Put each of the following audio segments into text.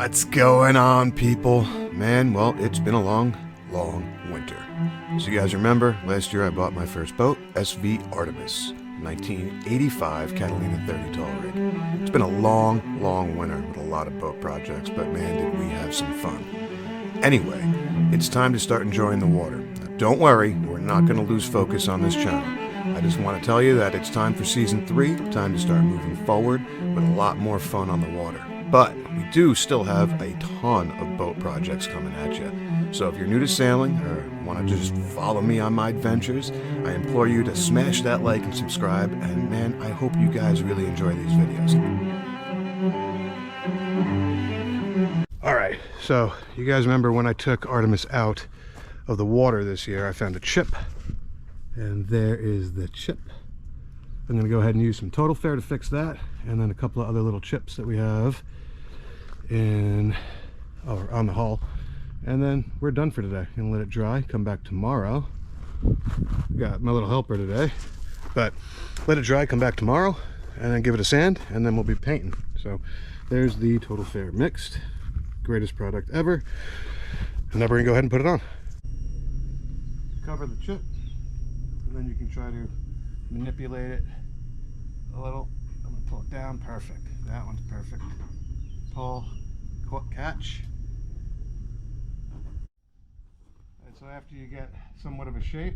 What's going on, people? Man, well, it's been a long winter. So you guys remember, last year I bought my first boat, SV Artemis, 1985 Catalina 30 tall rig. It's been a long winter with a lot of boat projects, but man, did we have some fun. Anyway, it's time to start enjoying the water. Now, don't worry, we're not going to lose focus on this channel. I just want to tell you that it's time for season 3, time to start moving forward with a lot more fun on the water. But we do still have a ton of boat projects coming at you. So if you're new to sailing or want to just follow me on my adventures, I implore you to smash that like and subscribe. And man, I hope you guys really enjoy these videos. Alright, so you guys remember when I took Artemis out of the water this year, I found a chip. And there is the chip. I'm going to go ahead and use some Total Fair to fix that, and then a couple of other little chips that we have on the hull, and then we're done for today. I'm going to let it dry, come back tomorrow. Got my little helper today, but let it dry, come back tomorrow, and then give it a sand, and then we'll be painting. So there's the Total Fair mixed, greatest product ever. And now we're going to go ahead and put it on. Cover the chip, and then you can try to manipulate it a little. I'm going to pull it down. Perfect. That one's perfect. Pull, catch. And so after you get somewhat of a shape,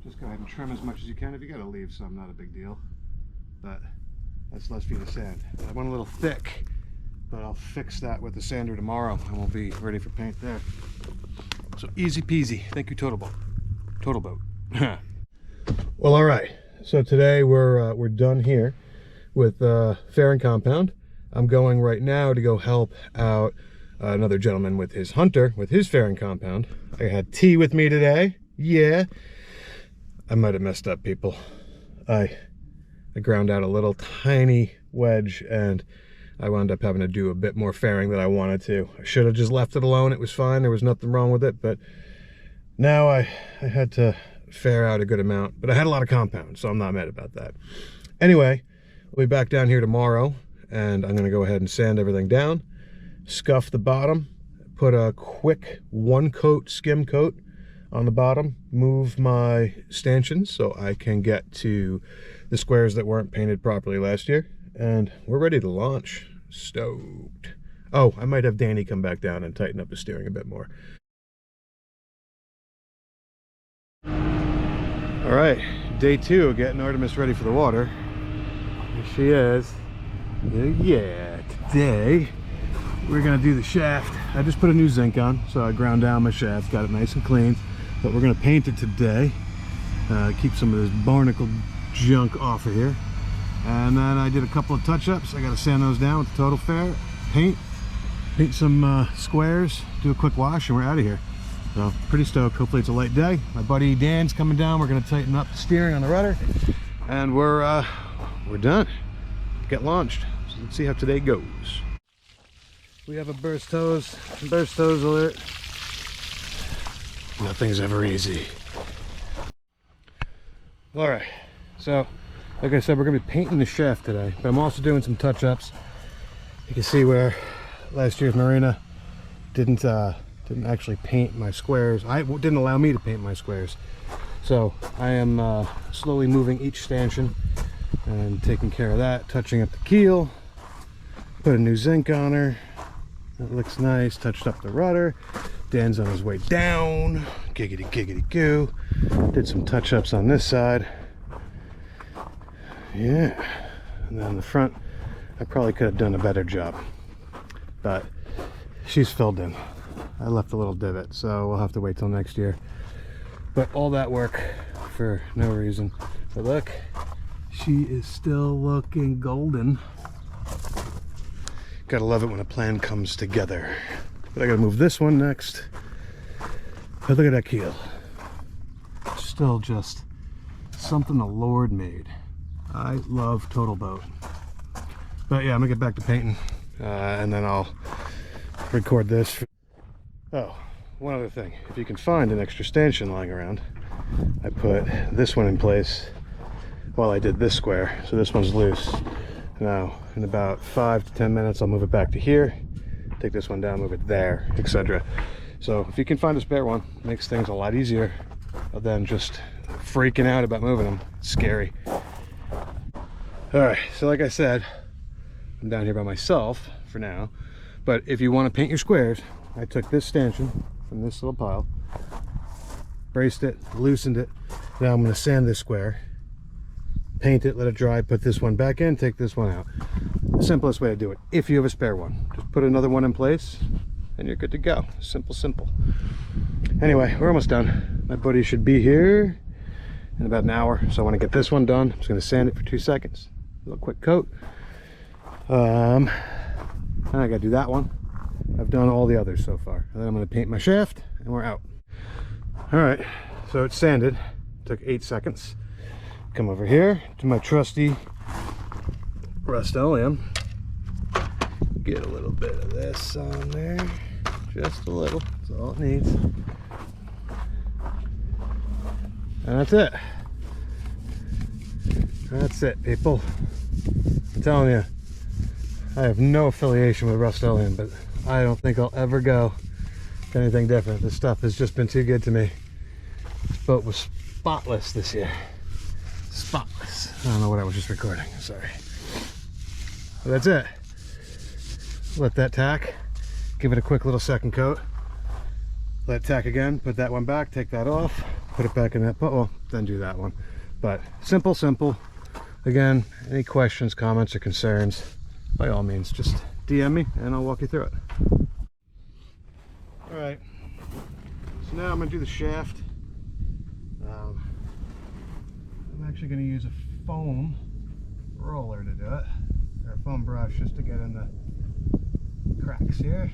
just go ahead and trim as much as you can. If you got to leave some, not a big deal, but that's less feet of sand. I went a little thick, but I'll fix that with the sander tomorrow and we'll be ready for paint there. So easy peasy. Thank you, Total Boat. Well, all right. So today we're done here with fairing compound. I'm going right now to go help out another gentleman with his hunter, with his fairing compound. I had tea with me today. Yeah, I might have messed up, people. I ground out a little tiny wedge, and I wound up having to do a bit more fairing than I wanted to. I should have just left it alone. It was fine. There was nothing wrong with it, but now I had to fair out a good amount, but I had a lot of compound, so I'm not mad about that. Anyway, we'll be back down here tomorrow, and I'm going to go ahead and sand everything down, scuff the bottom, put a quick 1-coat skim coat on the bottom, move my stanchions so I can get to the squares that weren't painted properly last year, and we're ready to launch. Stoked. Oh, I might have Danny come back down and tighten up the steering a bit more. All right, day 2 of getting Artemis ready for the water. Here she is. Yeah, today we're gonna do the shaft. I just put a new zinc on, so I ground down my shaft, got it nice and clean, but we're gonna paint it today. Keep some of this barnacle junk off of here. And then I did a couple of touch-ups. I gotta sand those down with the Total Fair, paint some squares, do a quick wash, and we're out of here. So pretty stoked. Hopefully it's a light day. My buddy Dan's coming down. We're going to tighten up the steering on the rudder, and we're done. Get launched. So let's see how today goes. We have a burst hose alert. Nothing's ever easy. All right. So like I said, we're going to be painting the shaft today, but I'm also doing some touch-ups. You can see where last year's Marina didn't actually paint my squares. It didn't allow me to paint my squares. So I am slowly moving each stanchion and taking care of that, touching up the keel, put a new zinc on her. That looks nice. Touched up the rudder. Dan's on his way down. Giggity goo. Did some touch-ups on this side. Yeah. And then the front, I probably could have done a better job, but she's filled in. I left a little divot, so we'll have to wait till next year. But all that work for no reason. But look, she is still looking golden. Gotta love it when a plan comes together. But I gotta move this one next. But look at that keel. Still just something the Lord made. I love Total Boat. But yeah, I'm gonna get back to painting, and then I'll record this. Oh, one other thing. If you can find an extra stanchion lying around, I put this one in place while I did this square, so this one's loose. Now, in about 5 to 10 minutes, I'll move it back to here, take this one down, move it there, etc. So if you can find a spare one, it makes things a lot easier than just freaking out about moving them. It's scary. All right, so like I said, I'm down here by myself for now, but if you want to paint your squares, I took this stanchion from this little pile, braced it, loosened it. Now I'm going to sand this square, paint it, let it dry, put this one back in, take this one out. The simplest way to do it, if you have a spare one. Just put another one in place and you're good to go. Simple, simple. Anyway, we're almost done. My buddy should be here in about an hour, so I want to get this one done. I'm just going to sand it for 2 seconds. A little quick coat. And I got to do that one. I've done all the others so far. And then I'm going to paint my shaft and we're out. All right, so it's sanded. Took 8 seconds. Come over here to my trusty Rust-Oleum. Get a little bit of this on there. Just a little. That's all it needs. And that's it. That's it, people. I'm telling you, I have no affiliation with Rust-Oleum, but I don't think I'll ever go to anything different. This stuff has just been too good to me. This boat was spotless this year. Spotless. I don't know what I was just recording. Sorry. But that's it. Let that tack. Give it a quick little second coat. Let it tack again. Put that one back. Take that off. Put it back in that pot. Well, then do that one. But simple, simple. Again, any questions, comments, or concerns, by all means, just DM me and I'll walk you through it. All right. So now I'm going to do the shaft. I'm actually going to use a foam roller to do it, or a foam brush, just to get in the cracks here.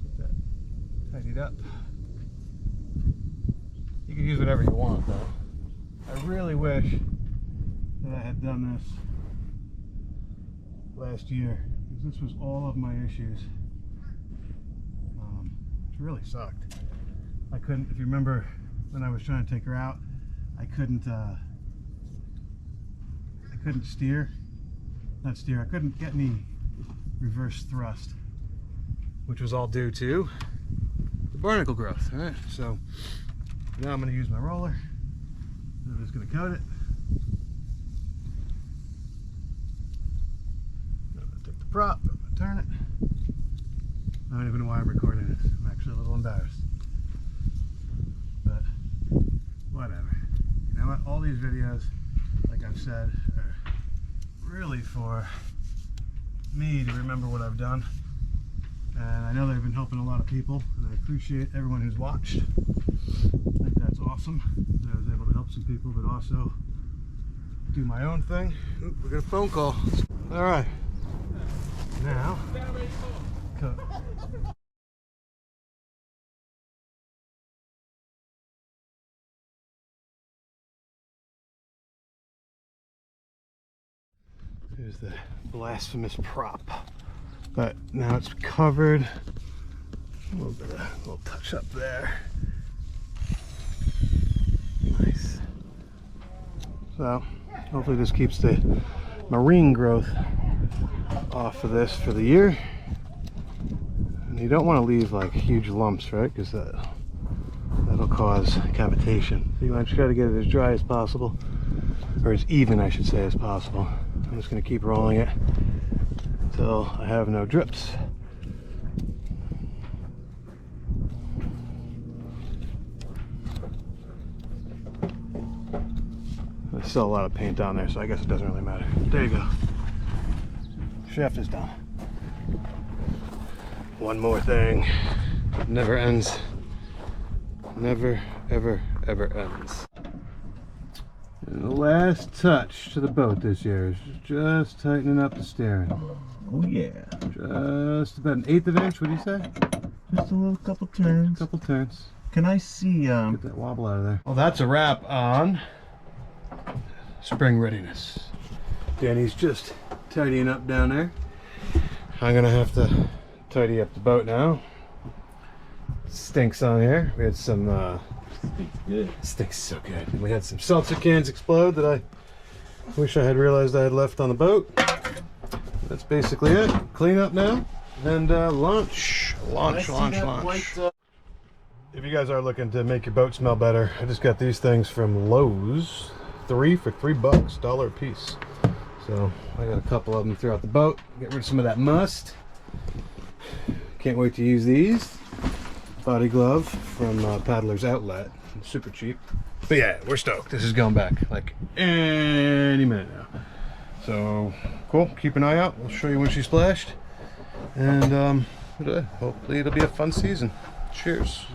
Get that tidied up. You can use whatever you want though. I really wish that I had done this last year, because this was all of my issues. It really sucked. I couldn't, if you remember when I was trying to take her out, I couldn't I couldn't get any reverse thrust, which was all due to the barnacle growth. All right, so now I'm going to use my roller. I'm just going to coat it. I'm going to take the prop, I'm going to turn it. I don't even know why I'm recording this. I'm actually a little embarrassed. But whatever. You know what? All these videos, like I've said, are really for me to remember what I've done. And I know they've been helping a lot of people, and I appreciate everyone who's watched. I think that's awesome that I was able to help some people, but also do my own thing. Oop, we got a phone call. All right. Now, cut. Here's the blasphemous prop, but now it's covered. A little touch up there. Nice. So hopefully this keeps the marine growth off of this for the year. And you don't want to leave like huge lumps, right? Because that'll cause cavitation. So you want to try to get it as dry as possible, or as even, I should say, as possible. I'm just going to keep rolling it until I have no drips. There's still a lot of paint on there, so I guess it doesn't really matter. There you go. Shaft is done. One more thing. It never ends. Never, ever, ever ends. And the last touch to the boat this year is just tightening up the steering. Oh yeah. Just about an 1/8 of an inch, what do you say? Just a little couple turns. Couple turns. Can I see Get that wobble out of there. Well, that's a wrap on spring readiness. Danny's just tidying up down there. I'm gonna have to tidy up the boat now. Stinks on here. We had some stinks good. Stinks so good. We had some seltzer cans explode that I wish I had realized I had left on the boat. that's basically it. Clean up now and launch. If you guys are looking to make your boat smell better, I just got these things from Lowe's. 3 for $3, $1 a piece. So I got a couple of them throughout the boat. Get rid of some of that must. Can't wait to use these. Body glove from Paddler's Outlet. Super cheap. But yeah, we're stoked. This is going back like any minute now. So cool. Keep an eye out. We'll show you when she splashed. And hopefully it'll be a fun season. Cheers.